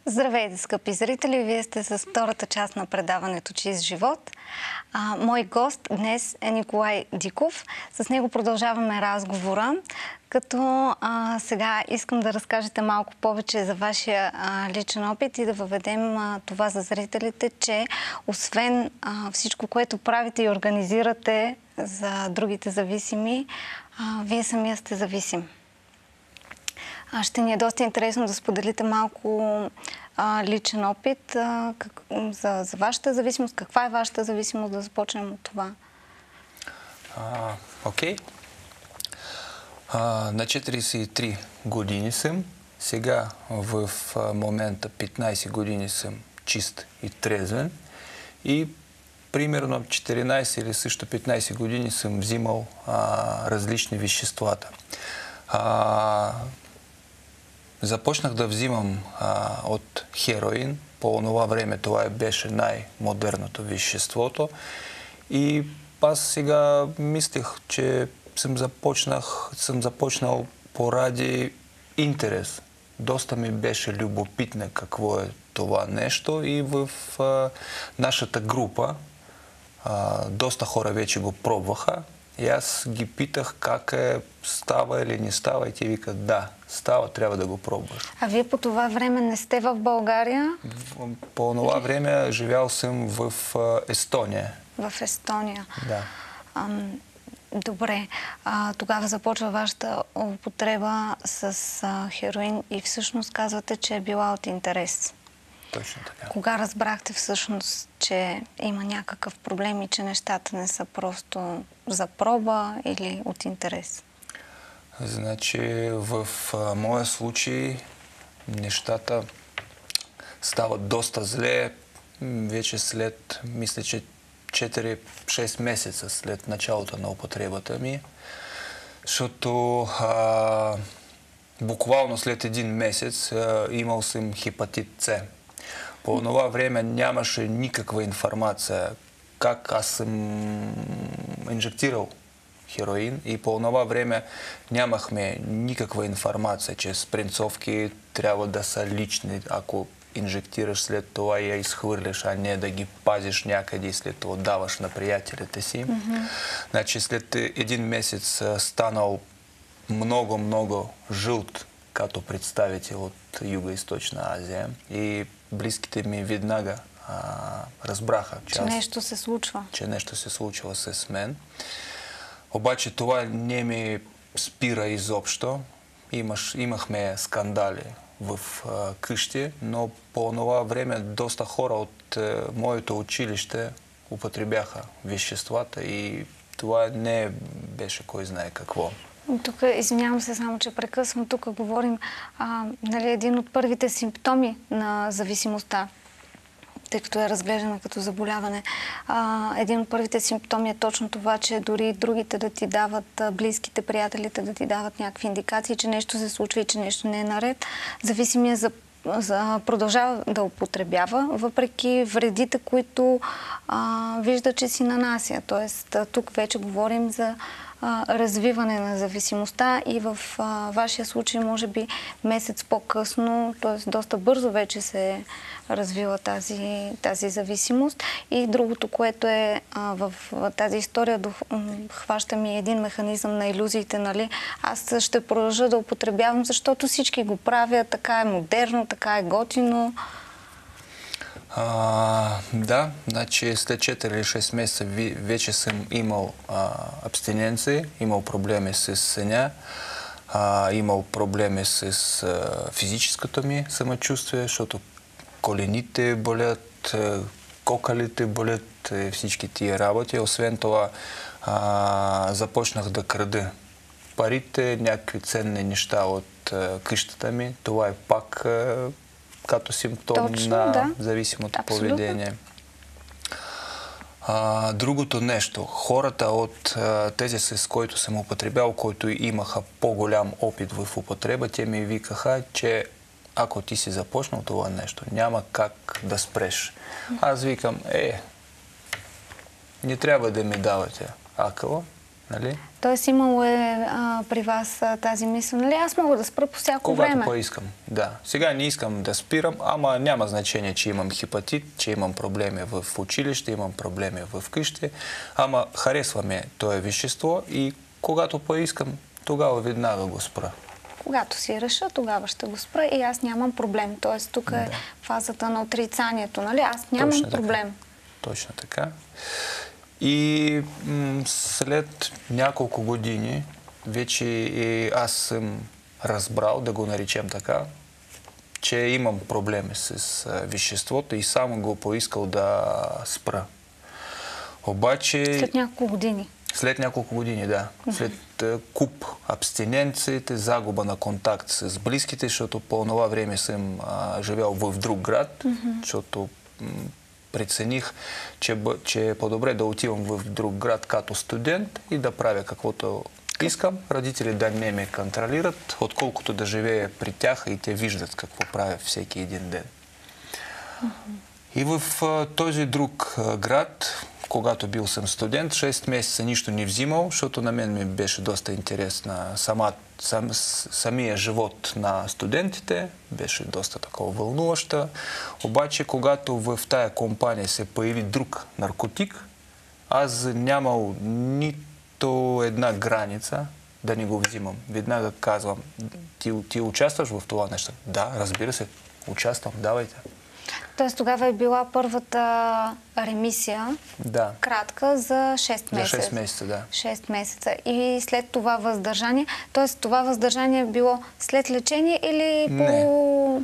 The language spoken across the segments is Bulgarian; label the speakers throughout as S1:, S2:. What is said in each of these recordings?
S1: Здравейте, скъпи зрители! Вие сте с втората част на предаването "Чист живот". Мой гост днес е Николай Диков. С него продължаваме разговора, като сега искам да разкажете малко повече за вашия личен опит и да въведем това за зрителите, че освен всичко, което правите и организирате за другите зависими, вие самия сте зависим. Ще ни е доста интересно да споделите малко личен опит за вашата зависимост. Каква е вашата зависимост? Да започнем от това.
S2: Окей. На 43 години съм. Сега в момента 15 години съм чист и трезвен. И примерно 14 или също 15 години съм взимал различни веществата. Започнах да взимам от хероин. По това време това беше най-модерното веществото. И аз сега мислех, че съм започнал поради интерес. Доста ми беше любопитно какво е това нещо и в нашата група доста хора вече го пробваха. И аз ги питах как става или не става и те викат да, става, трябва да го пробваш.
S1: А вие по това време не сте в България?
S2: По това време живял съм в Естония.
S1: В Естония?
S2: Да.
S1: Добре. Тогава започва вашата употреба с хероин и всъщност казвате, че е била от интерес.
S2: Точно така.
S1: Кога разбрахте всъщност, че има някакъв проблем и че нещата не са просто за проба или от интерес?
S2: Значи в моя случай нещата стават доста зле вече след, мисля, че 4-6 месеца след началото на употребата ми, защото буквално след един месец имал съм хепатит С. По това време нямаше никаква информация как аз съм инжектирал хероин и по това време нямахме никаква информация, че спринцовки трябва да са лични, ако инжектираш след това и я изхвърляш, а не да ги пазиш някъде и след това даваш на приятелите си. Значи след един месец станал много жълт като представител от Юго-Источна Азия и близките ми веднага разбраха,
S1: че нещо се случва.
S2: Че нещо се случва с мен. Обаче това не ми спира изобщо. Имахме скандали в къщи, но по това време доста хора от моето училище употребяха веществата и това не беше кой знае какво.
S1: Тук, извинявам се, само че прекъсвам. Тук говорим един от първите симптоми на зависимостта, тъй като е разглеждана като заболяване. Един от първите симптоми е точно това, че дори другите да ти дават, близките, приятелите да ти дават някакви индикации, че нещо се случва и че нещо не е наред. Зависимият продължава да употребява, въпреки вредите, които вижда, че си нанася. Тоест, тук вече говорим за развиване на зависимостта и в вашия случай, може би месец по-късно, т.е. доста бързо вече се е развила тази зависимост. И другото, което е в тази история, хваща ми един механизъм на илюзиите, нали? Аз ще продължа да употребявам, защото всички го правят, така е модерно, така е готино.
S2: Да, значи след 4 или 6 месеца вече съм имал абстиненции, имал проблеми с съня, имал проблеми с физическото ми самочувствие, защото колените болят, кокалите болят, всички тия работи. Освен това започнах да крада парите, някакви ценни неща от къщата ми. Това е пак като симптом на зависимото поведение. Другото нещо, хората от тези, с които съм употребял, които имаха по-голям опит в употреба, те ми викаха, че ако ти си започнал това нещо, няма как да спреш. Аз викам, не трябва да ми давате акъла, Нали?
S1: Тоест имало е при вас тази мисъл, нали? Аз мога да спра по всяко време.
S2: Когато поискам, да. Сега не искам да спирам, ама няма значение, че имам хепатит, че имам проблеми в училище, имам проблеми в къщи, ама харесваме това вещество и когато поискам, тогава веднага го спра.
S1: Когато си реша, тогава ще го спра и аз нямам проблем. Тоест тук е фазата на отрицанието, нали? Аз нямам
S2: Точно
S1: проблем.
S2: Точно така. И след няколко години вече и аз съм разбрал, да го наречем така, че имам проблеми с веществото и само го поискал да спра. Обаче...
S1: След няколко години.
S2: След няколко години, да. След куп абстиненциите, загуба на контакт с близките, защото по това време съм живял в друг град, защото прецених, че е по-добре да отивам в друг град като студент и да правя каквото искам. Родители да не ме контролират, отколкото да живея при тях и те виждат какво правя всеки един ден. И в този друг град, когато бил съм студент, 6 месеца нищо не взимал, защото на мен ми беше доста интересна самия живот на студентите, беше доста такова вълнуваща. Обаче, когато в тая компания се появи друг наркотик, аз нямал нито една граница да не го взимам. Веднага казвам, ти участваш в това нещо? Да, разбира се, участвам, давайте.
S1: Тоест тогава е била първата ремисия, кратка, за 6 месеца.
S2: За 6 месеца, да.
S1: 6 месеца. И след това въздържание, т.е. това въздържание е било след лечение или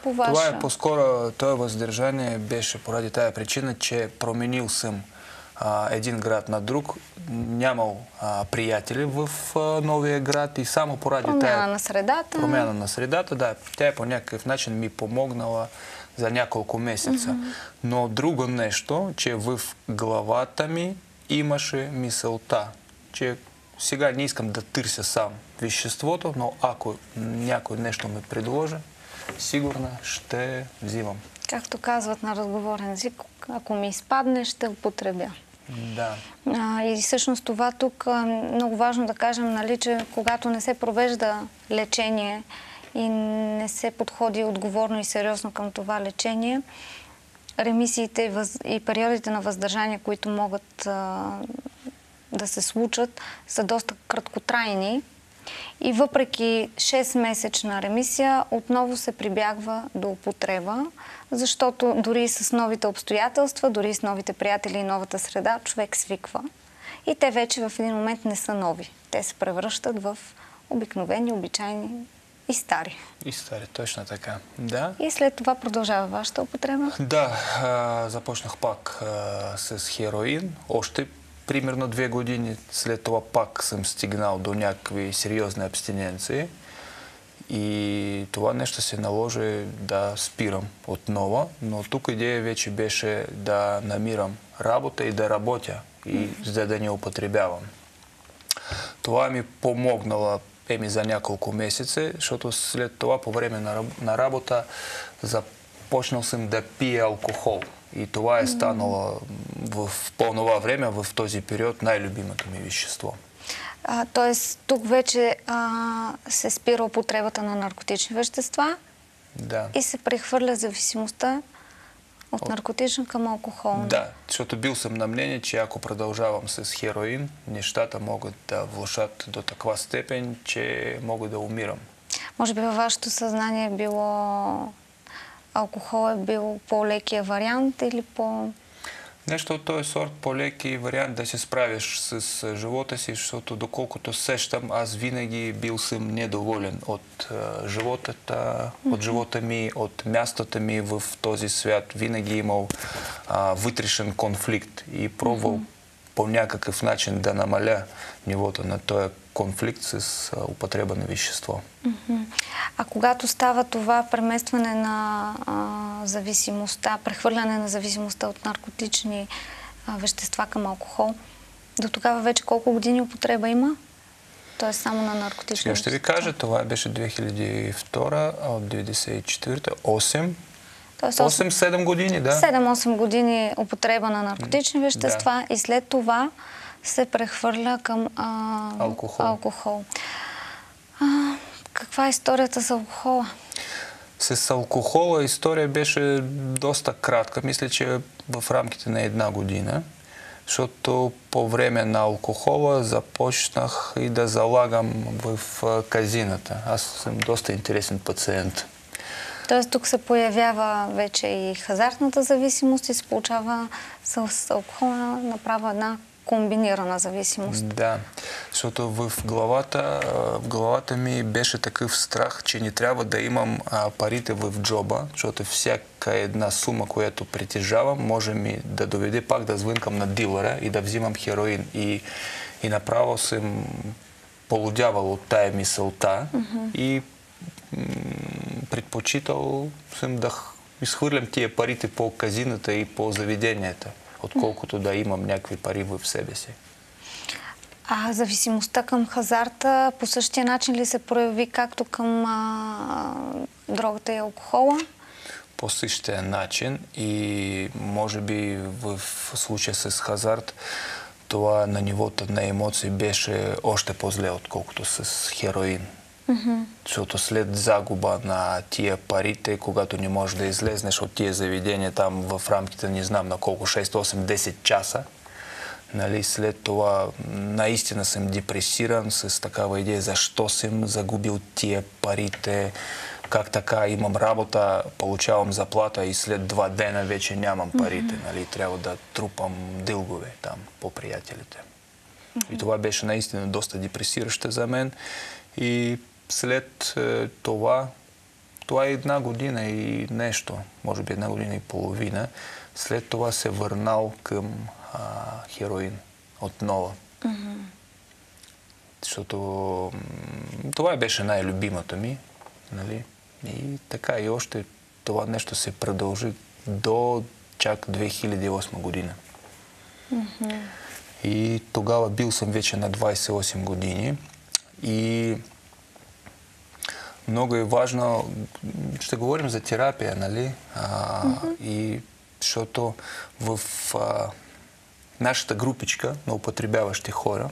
S1: по ваше?
S2: Това е по-скоро, това въздържание беше поради тая причина, че променил съм един град на друг, нямал приятели в новия град и само поради
S1: промяна на средата.
S2: Промяна на средата, да. Тя по някакъв начин ми помогнала за няколко месеца. Но друго нещо, че в главата ми имаше мисълта, че сега не искам да търся сам веществото, но ако някой нещо ме предложи, сигурно ще взимам.
S1: Както казват на разговорен език, ако ми изпадне, ще употребя.
S2: Да.
S1: И всъщност това тук е много важно да кажем, нали, че когато не се провежда лечение и не се подходи отговорно и сериозно към това лечение, ремисиите и периодите на въздържание, които могат да се случат, са доста краткотрайни. И въпреки 6-месечна ремисия, отново се прибягва до употреба, защото дори с новите обстоятелства, дори с новите приятели и новата среда, човек свиква. И те вече в един момент не са нови. Те се превръщат в обикновени, обичайни и стари.
S2: И стари, точно така. Да.
S1: И след това продължава вашата употреба?
S2: Да, започнах пак с хероин. Още примерно 2 години след това пак съм стигнал до някакви сериозни абстиненции. И това нещо се наложи да спирам отново. Но тук идея вече беше да намирам работа и да работя, и за да не употребявам. Това ми помогнало за няколко месеца, защото след това по време на работа започнал съм да пия алкохол. И това е станало по това време, в този период, най-любимото ми вещество.
S1: Тоест, тук вече се спира употребата на наркотични вещества и се прехвърля зависимостта от наркотична към алкохолна.
S2: Да, защото бил съм на мнение, че ако продължавам с хероин, нещата могат да влошат до такава степен, че мога да умирам.
S1: Може би във вашето съзнание алкохол е бил по-лекия вариант или по...
S2: Нещо от този сорт, по-леки вариант да се справиш с живота си, защото доколкото сещам, аз винаги бил съм недоволен от живота ми, от мястото ми в този свят. Винаги имал вътрешен конфликт и пробвал по някакъв начин да намаля нивото на този конфликт с употреба на вещество.
S1: А когато става това преместване на зависимостта, прехвърляне на зависимостта от наркотични вещества към алкохол, до тогава вече колко години употреба има? Тоест само на наркотични вещества?
S2: Ще ви кажа, това беше 2002, а от 1994, 8-7 години, да.
S1: 7-8 години употреба на наркотични вещества и след това се прехвърля към алкохол. Каква е историята с алкохола?
S2: С алкохола история беше доста кратка. Мисля, че в рамките на 1 година. Защото по време на алкохола започнах и да залагам в казината. Аз съм доста интересен пациент.
S1: Тоест тук се появява вече и хазартната зависимост и се получава с алкохола направо една комбинирана зависимост.
S2: Да, защото в главата ми беше такъв страх, че не трябва да имам парите в джоба, защото всяка една сума, която притежавам, може ми да доведе пак да звънкам на дилъра и да взимам хероин. И направо съм полудявал от тая мисълта и предпочитал съм да изхвърлям тия парите по казината и по заведенията, отколкото да имам някакви пари в себе си.
S1: А зависимостта към хазарта по същия начин ли се прояви както към дрогата и алкохола?
S2: По същия начин и може би в случая с хазарт това на нивото на емоции беше още по-зле, отколкото с хероин. Защото след загуба на тия парите, когато не можеш да излезнеш от тия заведения там в рамките, не знам на колко, 6, 8, 10 часа, нали, след това наистина съм депресиран с такава идея, защо съм загубил тия парите, как така имам работа, получавам заплата и след 2 дена вече нямам парите, нали, трябва да трупам дългове там по приятелите. И това беше наистина доста депресиращо за мен и след това е 1 година и нещо, може би 1 година и половина, след това се върнал към хероин отново. Защото това беше най-любимото ми, нали? И така и още това нещо се продължи до чак 2008 година. И тогава бил съм вече на 28 години и много е важно, ще говорим за терапия, нали? И защото в нашата групичка на употребяващи хора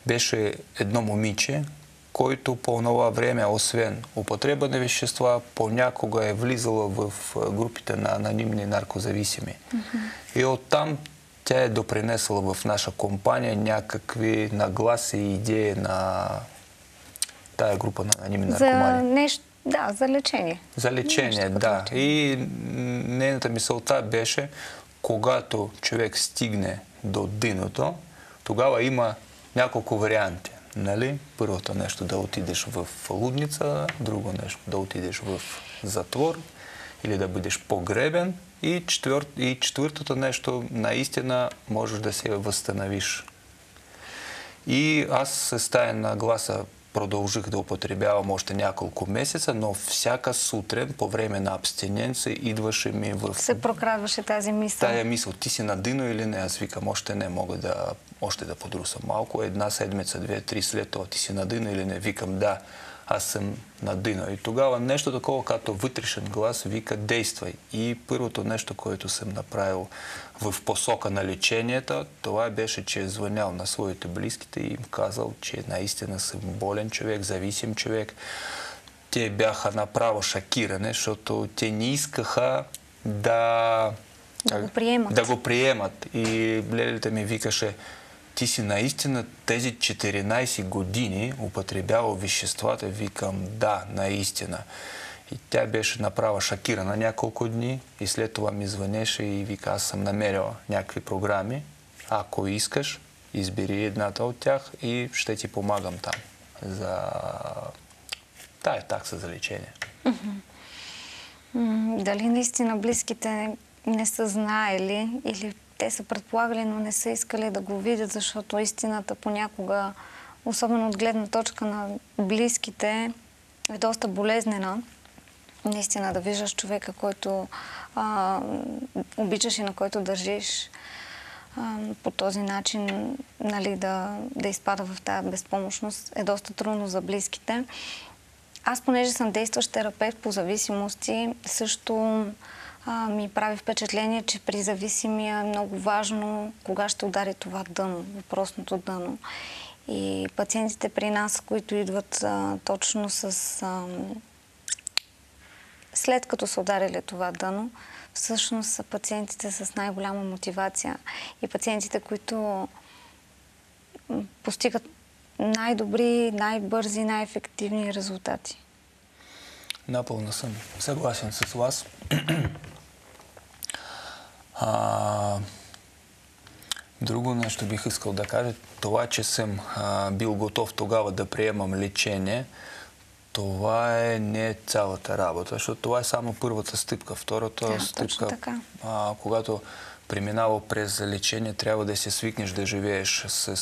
S2: беше едно момиче, който по това време, освен употреба на вещества, понякога е влизала в групите на анонимни наркозависими. И оттам тя е допринесла в наша компания някакви нагласи и идеи на тая група на анонимни наркомани.
S1: За лечение.
S2: За лечение, да. И нейната мисълта беше, когато човек стигне до дъното, тогава има няколко варианти. Нали? Първото нещо да отидеш в лудница, друго нещо да отидеш в затвор или да бъдеш погребен и четвъртото нещо наистина можеш да се възстановиш. И аз с тая нагласа продължих да употребявам още няколко месеца, но всяка сутрин по време на абстиненция идваше ми
S1: се прокрадваше тази мисъл.
S2: Тая мисъл, ти си на дъно или не? Аз викам, още не мога още да подрусам малко. 1 седмица, 2, 3 след това ти си на дъно или не? Викам, да, аз съм на дъно. И тогава нещо такова, като вътрешен глас вика, действай. И първото нещо, което съм направил в посока на лечението, това беше, че е звънял на своите близките и им казал, че наистина съм болен човек, зависим човек. Те бяха направо шокирани, защото те не искаха да го приемат. И лелята ми викаше, ти си наистина тези 14 години употребявал веществата. Викам, да, наистина. И тя беше направо шокирана няколко дни и след това ми звънеше и вика, аз съм намерила някакви програми. Ако искаш, избери едната от тях и ще ти помагам там за тая такса за лечение.
S1: Дали наистина близките не са знаели или те са предполагали, но не са искали да го видят, защото истината понякога, особено от гледна точка на близките, е доста болезнена. Наистина да виждаш човека, който обичаш и на който държиш, по този начин, нали, да изпада в тази безпомощност, е доста трудно за близките. Аз, понеже съм действащ терапевт по зависимости, също ми прави впечатление, че при зависимия е много важно кога ще удари това дъно, въпросното дъно. И пациентите при нас, които идват точно с... след като са ударили това дъно, всъщност са пациентите с най-голяма мотивация и пациентите, които постигат най-добри, най-бързи, най-ефективни резултати.
S2: Напълно съм съгласен с вас. Друго нещо бих искал да кажа, това, че съм бил готов тогава да приемам лечение, това не е цялата работа, защото това е само първата стъпка. Втората стъпка, когато преминава през лечение, трябва да се свикнеш да живееш с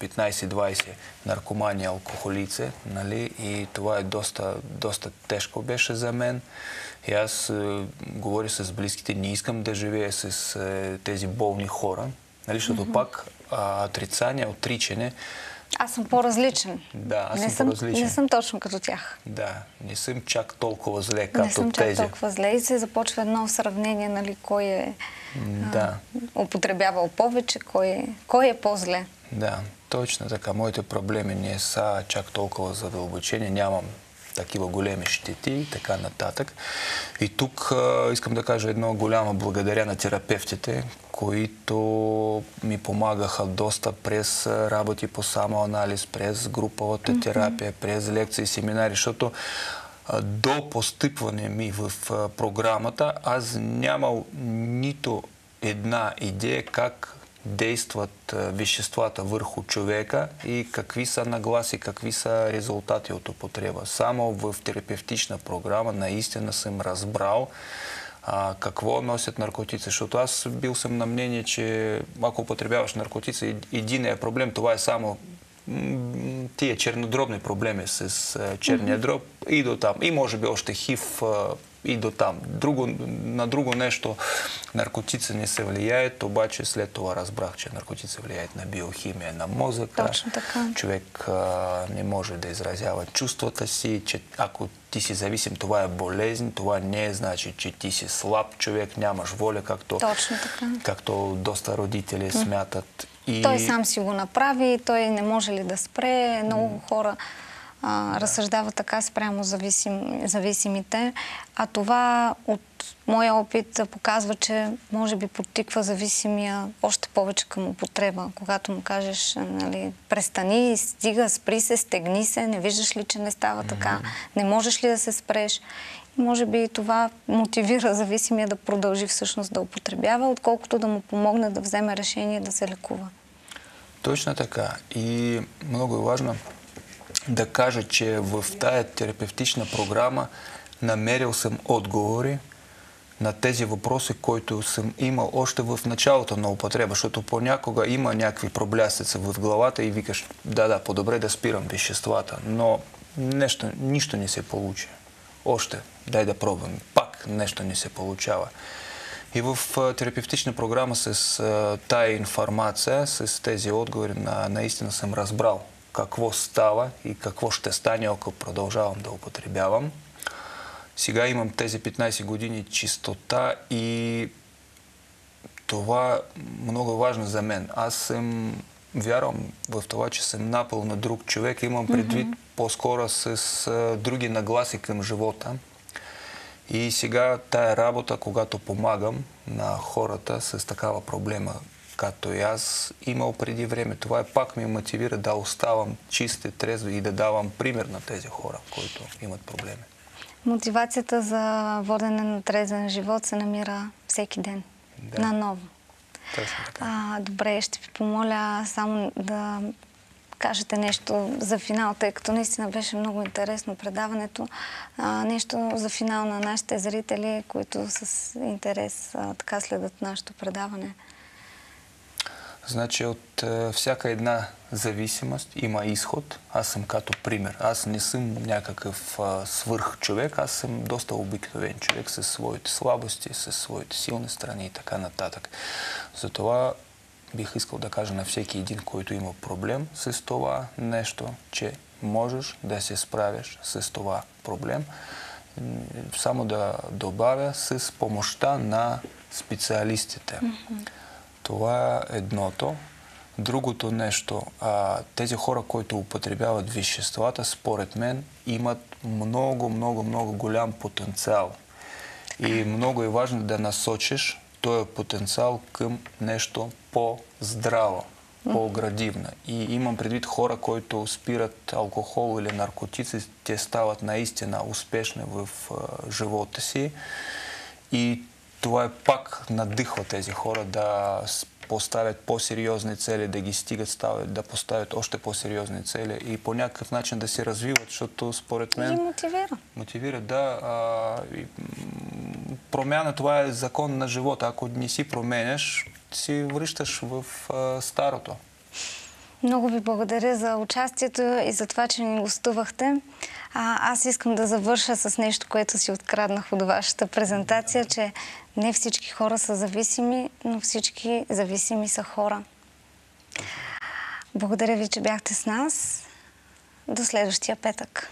S2: 15-20 наркомани, алкохолици, нали? И това е доста тежко беше за мен. И аз говоря с близките, не искам да живея с тези болни хора, нали? Защото пак отрицание, отричане.
S1: Аз съм по-различен.
S2: Да, аз съм по-различен.
S1: Не съм точно като тях.
S2: Да, не съм чак толкова зле като тези.
S1: Не съм чак толкова зле и се започва едно сравнение, нали, кой е употребявал повече, кой е по-зле.
S2: Да, точно така. Моите проблеми не са чак толкова задълбочени, нямам такива големи щети и така нататък. И тук искам да кажа едно голямо благодаря на терапевтите, които ми помагаха доста през работи по самоанализ, през груповата терапия, през лекции, семинари, защото до постъпване ми в програмата аз нямал нито една идея как действат веществата върху човека и какви са нагласи, какви са резултати от употреба. Само в терапевтична програма наистина съм разбрал какво носят наркотици. Защото аз бил съм на мнение, че ако употребяваш наркотици, единият проблем, това е само тия чернодробни проблеми с черния дроб и до там. И може би още хив и до там. На друго нещо наркотици не се влияят, обаче след това разбрах, че наркотици влияят на биохимия, на мозъка.
S1: Точно така.
S2: Човек не може да изразява чувствата си, че ако ти си зависим, това е болезнь, това не е значи, че ти си слаб човек, нямаш воля, както доста родители смятат.
S1: Той сам си го направи, той не може ли да спре. Много хора разсъждават така спрямо зависимите. А това от моя опит показва, че може би подтиква зависимия още повече към употреба. Когато му кажеш, нали, престани, стига, спри се, стегни се, не виждаш ли, че не става така, не можеш ли да се спреш. И може би това мотивира зависимия да продължи всъщност да употребява, отколкото да му помогне да вземе решение да се лекува.
S2: Точно така. И много е важно да кажа, че в тая терапевтична програма намерил съм отговори на тези въпроси, които съм имал още в началото на употреба, защото понякога има някакви проблясъци в главата и викаш, по-добре да спирам веществата, но нищо не се получи. Още, дай да пробвам. Пак нещо не се получава. И в терапевтична програма с тая информация, с тези отговори, наистина съм разбрал какво става и какво ще стане, ако продължавам да употребявам. Сега имам тези 15 години чистота и това е много важно за мен. Аз съм вярвам в това, че съм напълно друг човек. Имам предвид по-скоро с други нагласи към живота. И сега тая работа, когато помагам на хората с такава проблема, като и аз имал преди време, това пак ме мотивира да оставам чист и трезв и да давам пример на тези хора, които имат проблеми.
S1: Мотивацията за водене на трезен живот се намира всеки ден. Наново.
S2: Точно така.
S1: Добре, ще ви помоля само да кажете нещо за финал, тъй като наистина беше много интересно предаването. Нещо за финал на нашите зрители, които с интерес така следят нашето предаване.
S2: Значи от всяка една зависимост има изход. Аз съм като пример. Аз не съм някакъв свърх човек, аз съм доста обикновен човек със своите слабости, със своите силни страни и така нататък. Затова бих искал да кажа на всеки един, който има проблем с това нещо, че можеш да се справиш с това проблем само да добавя, с помощта на специалистите. Това е едното. Другото нещо, тези хора, които употребяват веществата, според мен, имат много голям потенциал. И много е важно да насочиш този потенциал към нещо по-здраво, по-градивно. И имам предвид хора, които спират алкохол или наркотици, те стават наистина успешни в живота си. И това е пак надихва тези хора да поставят по-сериозни цели, да ги стигат, да поставят още по-сериозни цели и по някакъв начин да се развиват, защото според мен...
S1: И мотивира.
S2: Мотивира, да. Промяна, това е закон на живота. Ако не си променяш, си връщаш в старото.
S1: Много ви благодаря за участието и за това, че ни гостувахте. Аз искам да завърша с нещо, което си откраднах от вашата презентация, че не всички хора са зависими, но всички зависими са хора. Благодаря ви, че бяхте с нас. До следващия петък.